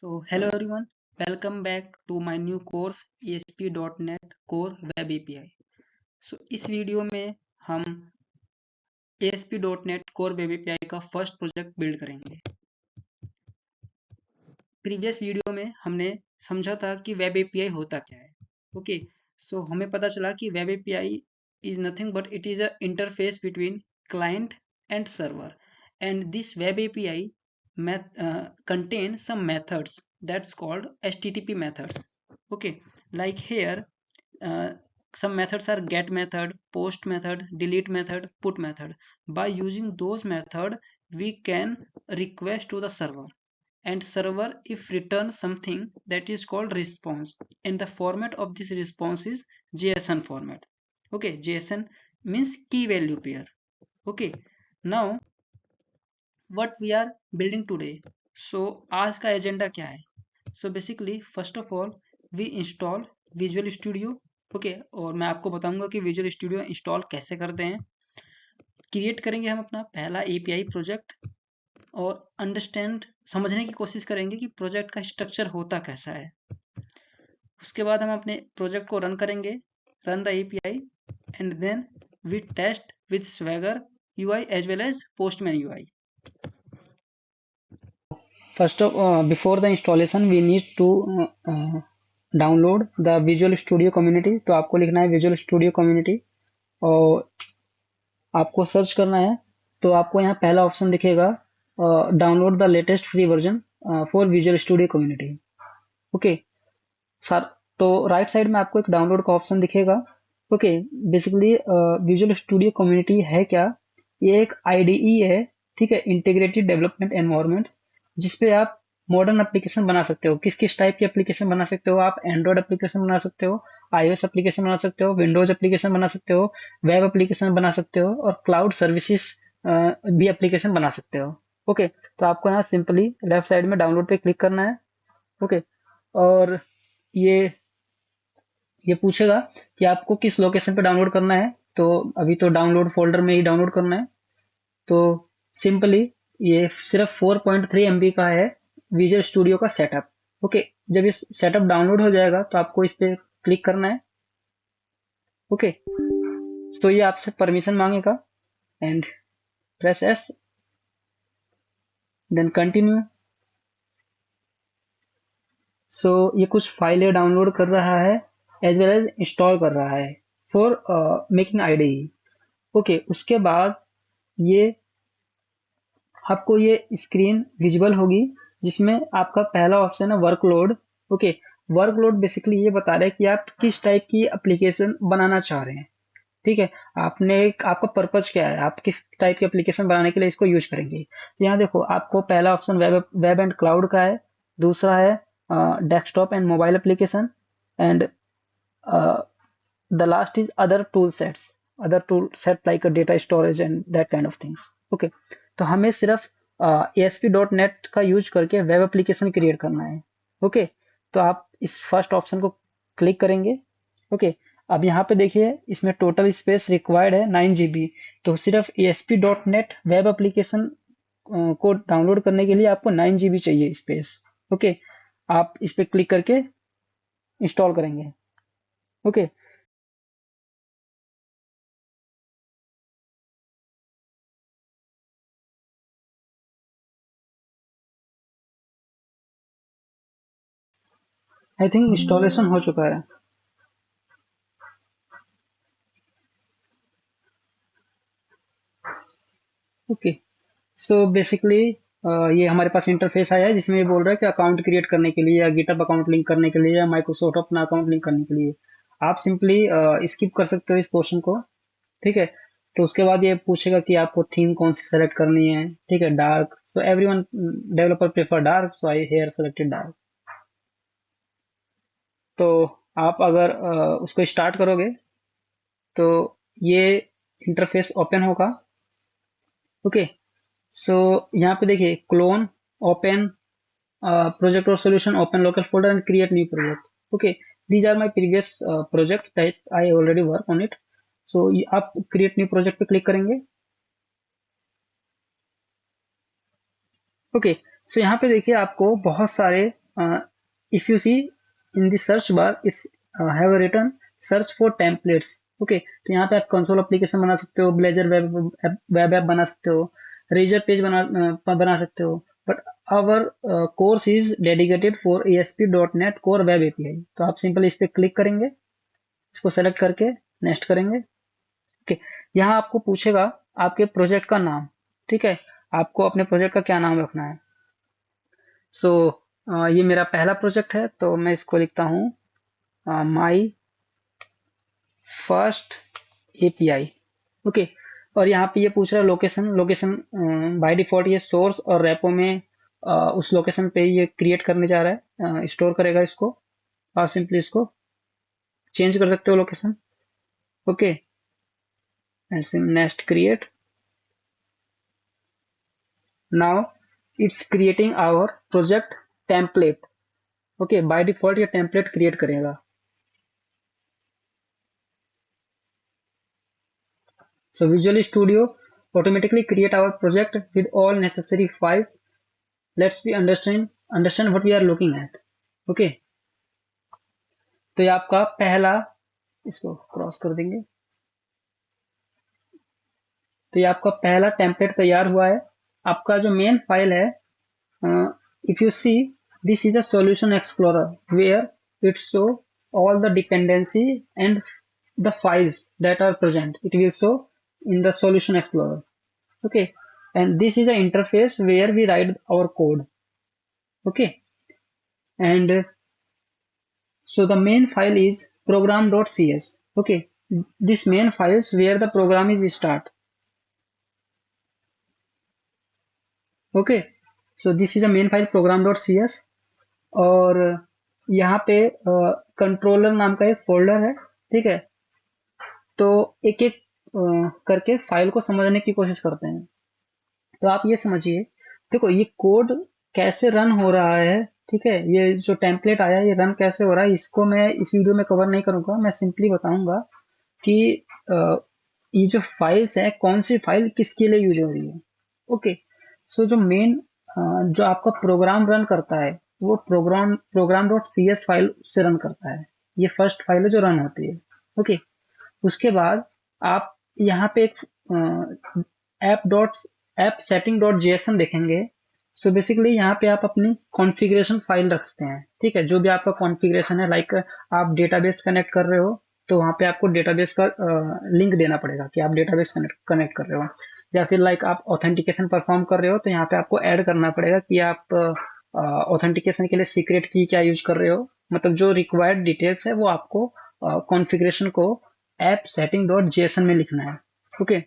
Hello everyone, welcome back to my new course ASP.NET Core Web API. इस video में हम ASP.NET Core Web API का first project build करेंगे। Previous video में हमने समझा था कि वेब एपीआई होता क्या है। ओके, सो हमें पता चला कि web API is nothing but it is a interface between client and server, and this web API contain some methods that's called HTTP methods. Okay, like here some methods are get method, post method, delete method, put method. By using those method we can request to the server, and server if return something that is called response, and the format of this response is JSON format. Okay, JSON means key value pair. Okay, now what we are building today. So आज का agenda क्या है? So basically first of all we install Visual Studio. Okay, और मैं आपको बताऊंगा कि Visual Studio install कैसे करते हैं। क्रिएट करेंगे हम अपना पहला API प्रोजेक्ट और अंडरस्टैंड समझने की कोशिश करेंगे कि प्रोजेक्ट का स्ट्रक्चर होता कैसा है। उसके बाद हम अपने प्रोजेक्ट को रन करेंगे, run the API, and then we test with Swagger UI as well as Postman UI. Before the installation we need to download the Visual Studio Community। तो आपको लिखना है Visual Studio Community और आपको search करना है। तो आपको यहाँ पहला ऑप्शन दिखेगा download the latest free version for visual studio community. Okay sir, तो राइट साइड में आपको एक डाउनलोड का ऑप्शन दिखेगा। Okay, basically visual studio community है क्या? ये एक आईडीई है, ठीक है, इंटीग्रेटेड डेवलपमेंट एनवायरनमेंट, जिसपे आप मॉडर्न एप्लीकेशन बना सकते हो। किस किस टाइप की एप्लीकेशन बना सकते हो? आप एंड्रॉयड एप्लीकेशन बना सकते हो, आईओएस एप्लीकेशन बना सकते हो, विंडोज एप्लीकेशन बना सकते हो, वेब एप्लीकेशन बना सकते हो, और क्लाउड सर्विसेज भी एप्लीकेशन बना सकते हो। ओके, तो आपको यहाँ सिंपली लेफ्ट साइड में डाउनलोड पे क्लिक करना है। ओके, और ये पूछेगा कि आपको किस लोकेशन पे डाउनलोड करना है। तो अभी तो डाउनलोड फोल्डर में ही डाउनलोड करना है। तो सिंपली ये सिर्फ 4.3 MB का है विजुअल स्टूडियो का सेटअप। ओके, जब इस सेटअप डाउनलोड हो जाएगा तो आपको इस पे क्लिक करना है। ओके, तो ये आपसे परमिशन मांगेगा and press S, then continue. So ये कुछ फाइलें डाउनलोड कर रहा है एज वेल एज इंस्टॉल कर रहा है फॉर मेकिंग आईडीई। ओके, उसके बाद ये आपको ये स्क्रीन विजिबल होगी जिसमें आपका पहला ऑप्शन है वर्कलोड। ओके, वर्कलोड बेसिकली ये बता रहा है कि आप किस टाइप की एप्लीकेशन बनाना चाह रहे हैं। ठीक है, आपका पर्पज क्या है, आप किस टाइप की एप्लीकेशन बनाने के लिए इसको यूज करेंगे। तो यहाँ देखो, आपको पहला ऑप्शन वेब एंड क्लाउड का है, दूसरा है desktop and mobile application, and the last is other tool set like a data storage and that kind of things. Okay, तो हमें सिर्फ ASP.NET का यूज करके वेब एप्लीकेशन क्रिएट करना है। ओके, तो आप इस फर्स्ट ऑप्शन को क्लिक करेंगे। ओके, अब यहाँ पे देखिए इसमें टोटल स्पेस रिक्वायर्ड है 9 GB। तो सिर्फ ASP.NET वेब एप्लीकेशन को डाउनलोड करने के लिए आपको 9 GB चाहिए स्पेस। ओके, आप इस पे क्लिक करके इंस्टॉल करेंगे। ओके, आई थिंक इंस्टॉलेशन हो चुका है। ओके, सो बेसिकली ये हमारे पास इंटरफेस आया है जिसमें ये बोल रहा है कि अकाउंट क्रिएट करने के लिए या गिटहब अकाउंट लिंक करने के लिए या माइक्रोसॉफ्ट अपना अकाउंट लिंक करने के लिए आप सिंपली स्किप कर सकते हो इस पोर्शन को। ठीक है, तो उसके बाद ये पूछेगा कि आपको थीम कौन सी सेलेक्ट करनी है। ठीक है, dark, so everyone developer prefer dark, so I here selected dark. तो आप अगर उसको स्टार्ट करोगे तो ये इंटरफेस ओपन होगा। ओके, सो यहाँ पे देखिए clone, open project or solution, open local folder and create new project. Okay, these are my previous project that I already work on it. So आप create new project पे click करेंगे। Okay, so यहाँ पे देखिए आपको बहुत सारे if you see in the search bar it's have written search for templates. Okay, तो यहाँ पे आप कंसोल एप्लीकेशन बना सकते हो, ब्लेजर वेब ऐप बना सकते हो, रेजर पेज बना सकते हो, but our course is dedicated for ASP.NET core web API। तो आप सिंपल इस पे क्लिक करेंगे, इसको सेलेक्ट करके नेक्स्ट करेंगे। ओके, यहाँ आपको पूछेगा आपके प्रोजेक्ट का नाम, ठीक है, आपको अपने प्रोजेक्ट का क्या नाम रखना है। सो ये मेरा पहला प्रोजेक्ट है, तो मैं इसको लिखता हूँ माई फर्स्ट API। ओके, और यहाँ पे ये पूछ रहा है लोकेशन बाय डिफॉल्ट ये सोर्स और रेपो में उस लोकेशन पे ये क्रिएट करने जा रहा है, स्टोर करेगा इसको। आप सिंपली इसको चेंज कर सकते हो location. Okay, next create. Now it's creating our project template. Okay, by default ये टेम्पलेट क्रिएट करेगा। So Visual Studio automatically create our project with all necessary files. Let's we understand what we are looking at. Okay, तो ये आपका पहला, इसको cross कर देंगे, तो ये आपका पहला टेम्पलेट तैयार हुआ है। आपका जो मेन फाइल है, if you see this is a solution explorer where it show all the dependency and the files that are present. It will show in the solution explorer. Okay, and this is an interface where we write our code. Okay, and so the main file is program.cs. Okay, this main files where the program is start. Okay, so this is a main file program.cs, और यहाँ पे controller नाम का एक folder है, ठीक है। तो एक एक करके फाइल को समझने की कोशिश करते हैं। तो आप ये समझिए, देखो ये कोड कैसे रन हो रहा है, ठीक है, ये जो टेम्पलेट आया है ये रन कैसे हो रहा है, इसको मैं इस वीडियो में कवर नहीं करूंगा। मैं सिंपली बताऊंगा कि ये जो फाइल्स है कौन सी फाइल किसके लिए यूज हो रही है। ओके, सो जो मेन जो आपका प्रोग्राम रन करता है वो program.cs फाइल से रन करता है। ये फर्स्ट फाइल है जो रन होती है। ओके, उसके बाद आप यहाँ पे एक ऐप सेटिंग डॉट जेएसएन देखेंगे। सो बेसिकली यहाँ पे आप अपनी कॉन्फ़िगरेशन फाइल रखते हैं, ठीक है, जो भी आपका कॉन्फ़िगरेशन है, लाइक आप डेटाबेस कनेक्ट कर रहे हो तो वहाँ पे आपको डेटाबेस का लिंक देना पड़ेगा कि आप डेटाबेस कनेक्ट कर रहे हो, या फिर लाइक आप ऑथेंटिकेशन परफॉर्म कर रहे हो तो यहाँ पे आपको ऐड करना पड़ेगा कि आप ऑथेंटिकेशन के लिए सीक्रेट की क्या यूज कर रहे हो। मतलब जो रिक्वायर्ड डिटेल्स है वो आपको कॉन्फ़िगरेशन को ऐप सेटिंग डॉट जेएसएन में लिखना है। Okay,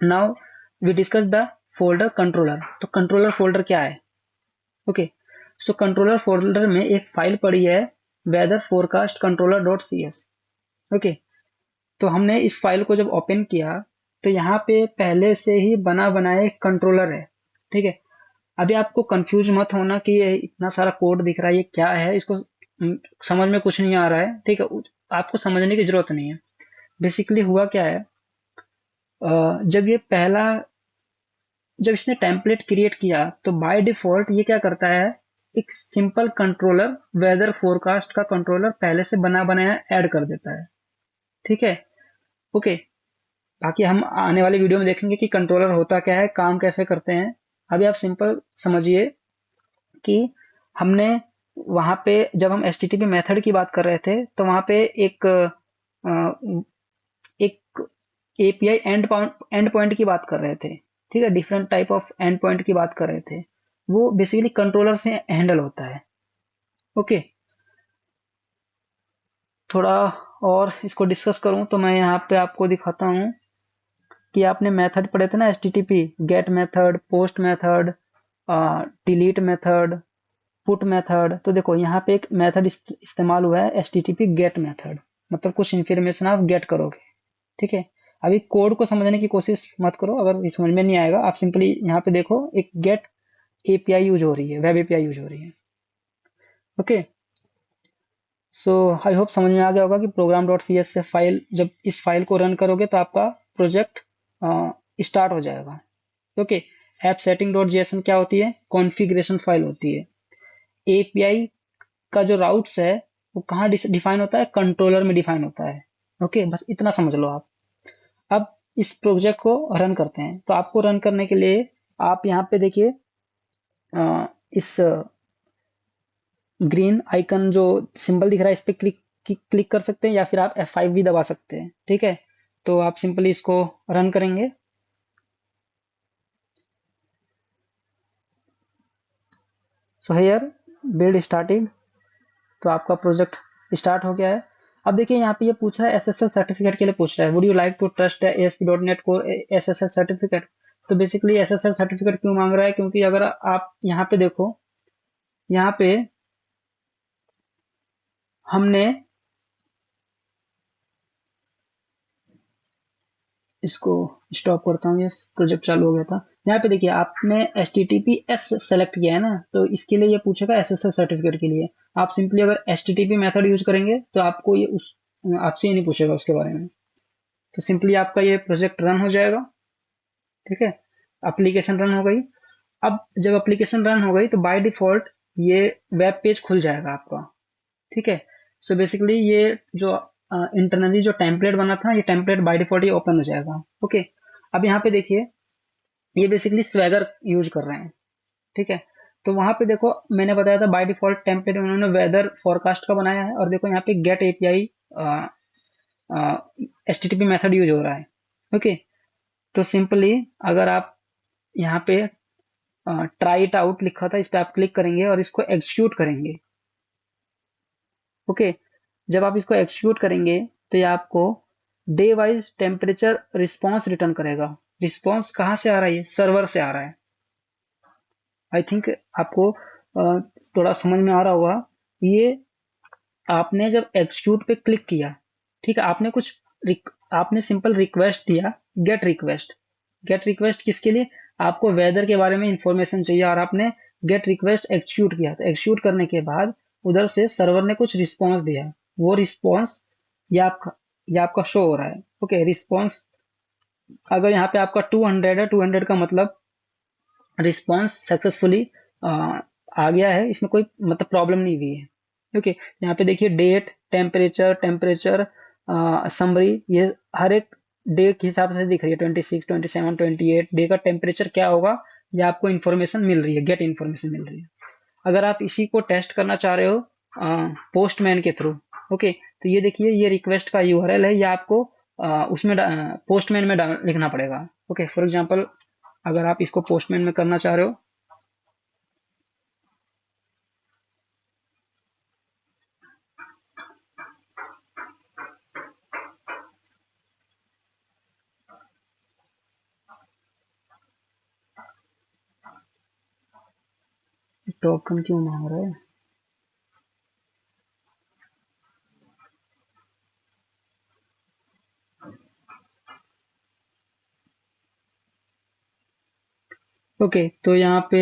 now we discuss the folder controller. तो कंट्रोलर फोल्डर क्या है? ओके, सो कंट्रोलर फोल्डर में एक फाइल पड़ी है weather forecast controller dot cs। Okay, तो हमने इस फाइल को जब ओपन किया तो यहाँ पे पहले से ही बना बनाया एक कंट्रोलर है, ठीक है। अभी आपको कंफ्यूज मत होना कि ये इतना सारा कोड दिख रहा है ये क्या है, इसको समझ में कुछ नहीं आ रहा है, ठीक है, आपको समझने की जरूरत नहीं है। बेसिकली हुआ क्या है, जब इसने टेम्पलेट क्रिएट किया तो बाय डिफॉल्ट ये क्या करता है, एक सिंपल कंट्रोलर वेदर फोरकास्ट का कंट्रोलर पहले से बना बनाया ऐड कर देता है, ठीक है। ओके, बाकी हम आने वाले वीडियो में देखेंगे कि कंट्रोलर होता क्या है, काम कैसे करते हैं। अभी आप सिंपल समझिए कि हमने वहां पे जब हम HTTP मेथड की बात कर रहे थे तो वहां पे एक API एंड पॉइंट की बात कर रहे थे, ठीक है, different type of and point की बात कर रहे थे, वो बेसिकली कंट्रोलर से हैंडल होता है। ओके, थोड़ा और इसको डिस्कस करूं तो मैं यहाँ पे आपको दिखाता हूँ कि आपने मेथड पढ़े थे ना, HTTP get method, post method, delete method, put method. तो देखो यहाँ पे एक मेथड इस्तेमाल हुआ है HTTP गेट मेथड, मतलब कुछ इन्फॉर्मेशन आप गेट करोगे, ठीक है। अभी कोड को समझने की कोशिश मत करो, अगर समझ में नहीं आएगा आप सिंपली यहाँ पे देखो एक गेट API यूज हो रही है, वेब API यूज हो रही है। ओके, सो आई होप समझ में आ गया होगा कि program.cs से फाइल, जब इस फाइल को रन करोगे तो आपका प्रोजेक्ट स्टार्ट हो जाएगा। Okay, app setting dot JSON क्या होती है, कॉन्फ़िगरेशन फाइल होती है। एपीआई का जो राउट्स है वो कहाँ डिफाइन होता है, कंट्रोलर में डिफाइन होता है। ओके, बस इतना समझ लो आप। अब इस प्रोजेक्ट को रन करते हैं। तो आपको रन करने के लिए आप यहाँ पे देखिए इस ग्रीन आइकन जो सिंबल दिख रहा है इस पे क्लिक कर सकते हैं, या फिर आप F5 भी दबा सकते हैं। ठीक है, तो आप सिंपली इसको रन करेंगे। सो हियर बिल्ड स्टार्टेड, तो आपका प्रोजेक्ट स्टार्ट हो गया है। अब देखिए यहाँ पे ये पूछ रहा है एसएसएल सर्टिफिकेट के लिए पूछ रहा है, would you like to trust ASP.NET core SSL certificate. तो बेसिकली एसएसएल सर्टिफिकेट क्यों मांग रहा है, क्योंकि अगर आप यहाँ पे देखो, यहाँ पे हमने इसको स्टॉप करता हूँ, ये प्रोजेक्ट चालू हो गया था। यहाँ पे देखिए आपने HTTPS सेलेक्ट किया है ना, तो इसके लिए ये पूछेगा SSL सर्टिफिकेट के लिए। आप सिंपली अगर HTTP मेथड यूज करेंगे तो आपको ये उस आपसे ये नहीं पूछेगा उसके बारे में। तो सिंपली आपका ये प्रोजेक्ट रन हो जाएगा। ठीक है, एप्लीकेशन रन हो गई। अब जब एप्लीकेशन रन हो गई तो बाय डिफॉल्ट ये वेब पेज खुल जाएगा आपका। ठीक है, सो बेसिकली ये जो इंटरनली जो टेम्पलेट बना था, ये टेम्पलेट बाय डिफॉल्ट ये ओपन हो जाएगा। ओके, अब यहाँ पे देखिए ये बेसिकली स्वैगर यूज कर रहे हैं। ठीक है, तो वहां पे देखो मैंने बताया था बाय डिफॉल्ट टेम्पलेट उन्होंने वेदर फोरकास्ट का बनाया है, और देखो यहाँ पे get API HTTP method use हो रहा है। ओके, तो सिंपली अगर आप यहाँ पे ट्राई इट आउट लिखा था, इस पे आप क्लिक करेंगे और इसको एग्जीक्यूट करेंगे। ओके, जब आप इसको एग्जीक्यूट करेंगे तो ये आपको day wise temperature response return करेगा। रिस्पॉन्स कहाँ से आ रहा है, ये सर्वर से आ रहा है। आई थिंक आपको थोड़ा समझ में आ रहा होगा। ये आपने जब एग्जीक्यूट पे क्लिक किया, ठीक है, आपने सिंपल रिक्वेस्ट दिया, गेट रिक्वेस्ट। गेट रिक्वेस्ट किसके लिए, आपको वेदर के बारे में इंफॉर्मेशन चाहिए, और आपने गेट रिक्वेस्ट एग्जीक्यूट किया। तो एग्जीक्यूट करने के बाद उधर से सर्वर ने कुछ रिस्पॉन्स दिया, वो रिस्पॉन्स ये आपका शो हो रहा है। ओके, रिस्पॉन्स अगर यहाँ पे आपका 200 है, 200 का मतलब रिस्पॉन्स सक्सेसफुली आ गया है, इसमें कोई मतलब प्रॉब्लम नहीं हुई है। ओके, यहाँ पे देखिए डेट, टेम्परेचर समरी, ये हर एक डे के हिसाब से दिख रही है। 26, 27, 28 डे का टेम्परेचर क्या होगा, ये आपको इन्फॉर्मेशन मिल रही है, गेट इन्फॉर्मेशन मिल रही है। अगर आप इसी को टेस्ट करना चाह रहे हो पोस्टमैन के थ्रू, ओके, तो ये देखिए ये रिक्वेस्ट का यूआरएल है, ये आपको उसमें पोस्टमैन में लिखना पड़ेगा। ओके, फॉर एग्जांपल अगर आप इसको पोस्टमैन में करना चाह रहे हो, टोकन क्यों मांग रहा है। ओके, तो यहाँ पे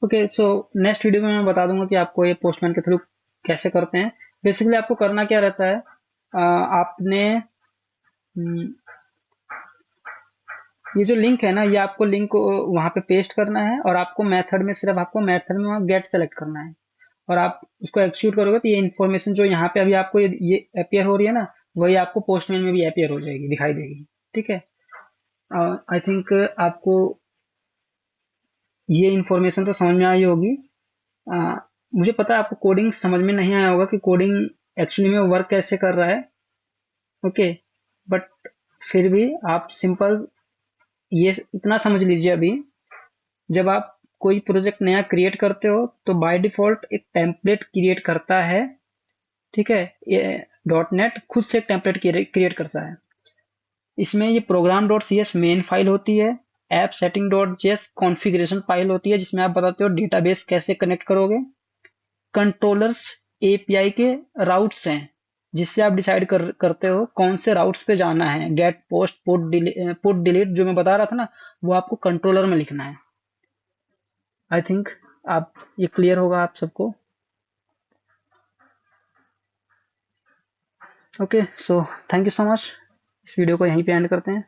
ओके, सो नेक्स्ट वीडियो में मैं बता दूंगा कि आपको ये पोस्टमैन के थ्रू कैसे करते हैं। बेसिकली आपको करना क्या रहता है, आपने ये जो लिंक है ना, ये आपको लिंक को वहाँ पे पेस्ट करना है, और आपको मेथड में सिर्फ आपको मेथड में वहाँ गेट सेलेक्ट करना है, और आप उसको एक्जीक्यूट करोगे तो ये इन्फॉर्मेशन जो यहाँ पे अभी आपको ये अपियर हो रही है ना, वही आपको पोस्टमैन में भी अपियर हो जाएगी, दिखाई देगी। ठीक है, आई थिंक आपको ये इन्फॉर्मेशन तो समझ में आई होगी। अ, मुझे पता है आपको कोडिंग समझ में नहीं आया होगा कि कोडिंग एक्चुअली में वर्क कैसे कर रहा है। ओके, बट फिर भी आप सिंपल ये इतना समझ लीजिए, अभी जब आप कोई प्रोजेक्ट नया क्रिएट करते हो तो बाय डिफॉल्ट एक टेम्पलेट क्रिएट करता है। ठीक है, ये डॉट नेट खुद से एक टेम्पलेट क्रिएट करता है। इसमें ये program dot C S main file होती है, app setting dot JS configuration file होती है, जिसमें आप बताते हो डेटाबेस कैसे कनेक्ट करोगे। कंट्रोलर्स एपीआई के राउट्स हैं, जिससे आप डिसाइड करते हो कौन से राउट्स पे जाना है। गेट, पोस्ट, पुट डिलीट जो मैं बता रहा था ना, वो आपको कंट्रोलर में लिखना है। आई थिंक आप ये क्लियर होगा आप सबको। Okay, so thank you so much. इस वीडियो को यहीं पे एंड करते हैं।